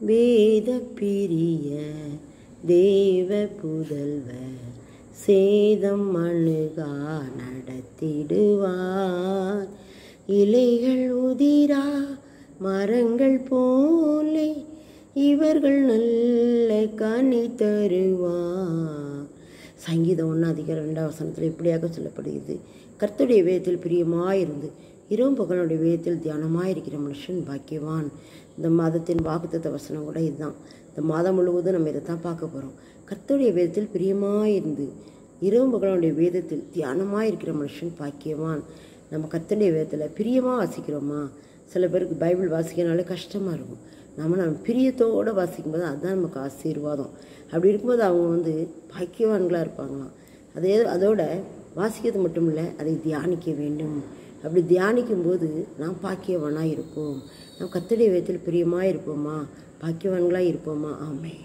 வேத பிரிய தேவ புதல்வர் சேதம் அணுகா நடத்திடுவார். இலைகள் உதிரா மரங்கள் போலே இவர்கள் நல்ல கனி தருவார். சங்கீதம் 1:2 இப்படியாக சொல்லப்படுகிறது. கர்த்தருடைய வேதத்தில் பிரியமாயிருந்து இரவும் பகலுடைய வேதத்தில் தியானமாயிருக்கிற மனுஷன் பாக்கியவான். இந்த மாதத்தின் வாக்குத்தத்த வசனம் கூட இதுதான். இந்த மாதம் முழுவதும் நம்ம இதை தான் பார்க்க போகிறோம். கர்த்தருடைய வேதத்தில் பிரியமாயிருந்து இரவும் பகலுடைய வேதத்தில் தியானமாயிருக்கிற மனுஷன் பாக்கியவான். நம்ம கர்த்தருடைய வேதத்தில் பிரியமாக வாசிக்கிறோமா? சில பேருக்கு பைபிள் வாசிக்கிறனாலே கஷ்டமாக இருக்கும். நம்ம பிரியத்தோடு வாசிக்கும்போது அதுதான் நமக்கு ஆசீர்வாதம். அப்படி இருக்கும்போது அவங்க பாக்கியவான்களாக இருப்பாங்களாம். அதோட வாசிக்கிறது மட்டும் இல்லை, அதை தியானிக்க வேண்டும். அப்படி தியானிக்கும்போது நாம் பாக்கியவானாக இருப்போம். நாம் கர்த்தருடைய வேதத்தில் பிரியமாக இருப்போமா? பாக்கியவான்களாக இருப்போமா? ஆமென்.